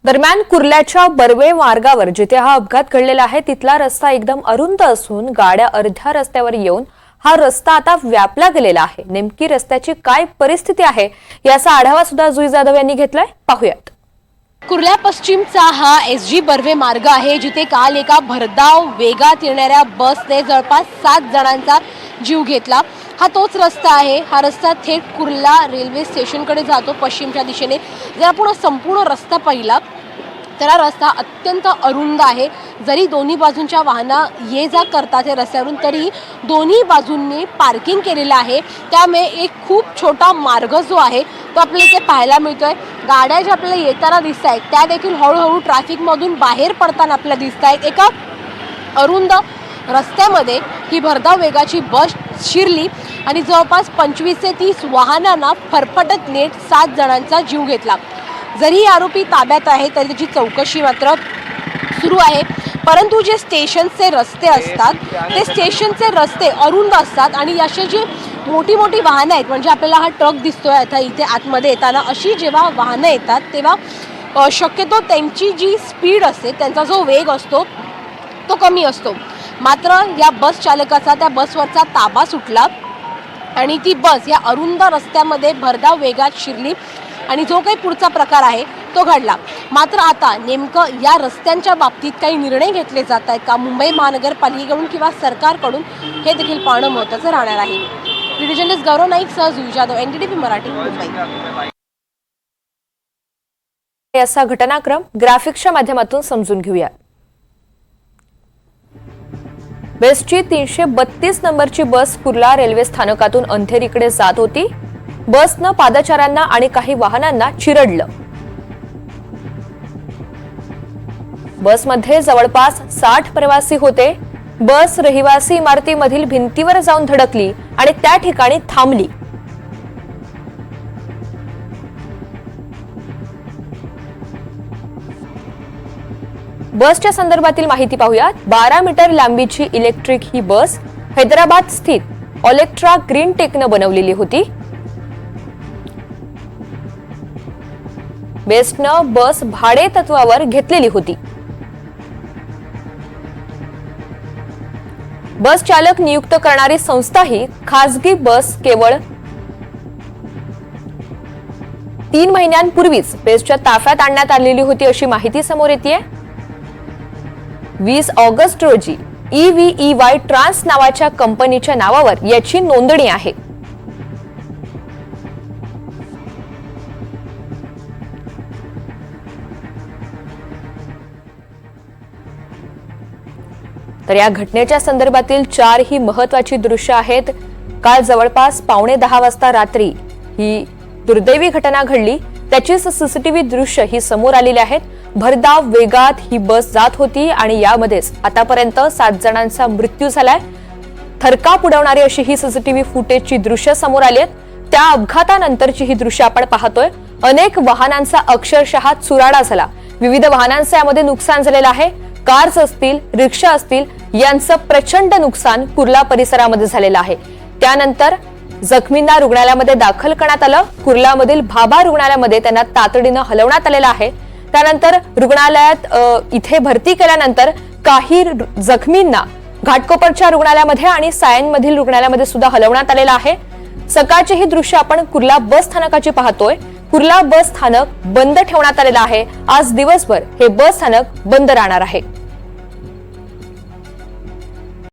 दरम्यान कुर्ल्याच्या बर्वे मार्गावर जिथे हा अपघात घडलेला आहे तिथला रस्ता एकदम अरुंद असून गाड्या अर्ध्या रस्त्यावर येऊन हा रस्ता आता व्यापला गेलेला आहे। नेमकी रस्त्याची काय परिस्थिती आहे याचा आढावा सुद्धा जुई जाधव यांनी घेतलाय, पाहूयात। कुर्ल्या पश्चिमचा हा एसजी बर्वे मार्ग आहे जिथे काल एका भरधाव वेगात येणाऱ्या बसने जवळपास 7 जणांचा जीव घेतला। हा तोच रस्ता आहे। हा रस्ता थेट कुर्ला रेल्वे स्टेशनकडे जातो पश्चिमच्या दिशेने। जर आपण संपूर्ण रस्ता पाहिला तर हा रस्ता अत्यंत अरुंद आहे। जरी दोन्ही बाजूंच्या वाहनं ये जा करतात या रस्त्यावरून तरी दोन्ही बाजूंनी पार्किंग केलेलं आहे। त्यामुळे एक खूप छोटा मार्ग जो आहे तो आपल्याला इथे पाहायला मिळतोय। गाड्या ज्या आपल्याला येताना दिसत आहेत त्या देखील हळूहळू ट्रॅफिकमधून बाहेर पडताना आपल्याला दिसत आहेत। एका अरुंद रस्त्यामध्ये ही भरधाव वेगाची बस शिरली आणि जवळपास 25 ते 30 वाहनांना फरफटत नेट 7 जणांचा जीव घेतला। जरी आरोपी ताब्यात आहे तरी त्याची चौकशी मात्र सुरू आहे। परंतु जे स्टेशनचे रस्ते असतात ते स्टेशनचे रस्ते अरुंद असतात आणि अशी जी मोठी मोठी वाहनं आहेत, म्हणजे आपल्याला हा ट्रक दिसतोय आता इथे आतमध्ये येताना, अशी जेव्हा वाहनं येतात तेव्हा शक्यतो त्यांची जी स्पीड असते, त्यांचा जो वेग असतो तो कमी असतो। मात्र या बस चालकाचा त्या बसवरचा ताबा सुटला आणि ती बस या अरुंद रस्त्यामध्ये भरधाव वेगात शिरली आणि जो काही पुढचा प्रकार आहे तो घडला। मात्र आता नेमकं या रस्त्यांच्या बाबतीत काही निर्णय घेतले जात आहेत का मुंबई महानगरपालिकेकडून किंवा सरकारकडून, हे देखील पाहणं महत्त्वाचं राहणार आहे। व्हिडिओ जर्नलिस्ट गौरव नाईक सह जुई जाधव, एनडीटीव्ही मराठी, मुंबई। असा घटनाक्रम ग्राफिक्सच्या माध्यमातून समजून घेऊया। बेस्टची 332 नंबरची बस कुर्ला रेल्वे स्थानकातून अंधेरीकडे जात होती। बसनं पादचाऱ्यांना आणि काही वाहनांना चिरडलं। बसमध्ये जवळपास 60 प्रवासी होते। बस रहिवासी इमारतीमधील भिंतीवर जाऊन धडकली आणि त्या ठिकाणी थांबली। बसच्या संदर्भातील माहिती पाहूयात। 12 मीटर लांबीची इलेक्ट्रिक ही बस हैदराबाद स्थित ऑलेक्ट्रा ग्रीन टेकनं बनवलेली होती। बेस्टनं बस भाडे तत्वावर घेतलेली होती। बस चालक नियुक्त करणारी संस्था ही खासगी बस केवळ 3 महिन्यांपूर्वीच बेस्टच्या ताफ्यात आणण्यात आलेली होती अशी माहिती समोर येते। 20 ऑगस्ट रोजी EVEY ट्रान्स नावाच्या कंपनीच्या नावावर याची नोंदणी आहे। तर या घटनेच्या संदर्भातील 4 ही महत्त्वाची दृश्य आहेत। काल जवळपास 9:15 वाजता रात्री ही दुर्दैवी घटना घडली, त्याची सीसीटीव्ही दृश्य ही समोर आलेली आहेत। भरधाव वेगात ही बस जात होती आणि यामध्येच आतापर्यंत 7 जणांचा मृत्यू झालाय। थरकाप उडवणारी अशी ही सीसीटीव्ही फुटेजची दृश्य समोर आली आहेत। त्या अपघातानंतरची ही दृश्य आपण पाहतोय। अनेक वाहनांचा अक्षरशः चुराडा झाला। विविध वाहनांचे यामध्ये नुकसान झालेलं आहे। कार्स असतील, रिक्षा असतील यांचं प्रचंड नुकसान कुर्ला परिसरामध्ये झालेलं आहे। त्यानंतर जखमींना रुग्णालयामध्ये दाखल करण्यात आलं। कुर्लामधील भाभा रुग्णालयामध्ये त्यांना तातडीनं हलवण्यात आलेलं आहे। त्यानंतर रुग्णालयात इथे भरती केल्यानंतर काही जखमींना घाटकोपरच्या रुग्णालयामध्ये आणि सायनमधील रुग्णालयामध्ये सुद्धा हलवण्यात आलेलं आहे। सकाळचे ही दृश्य आपण कुर्ला बस स्थानकाची पाहतोय। कुर्ला बस स्थानक बंद ठेवण्यात आलेलं आहे। आज दिवसभर हे बस स्थानक बंद राहणार आहे।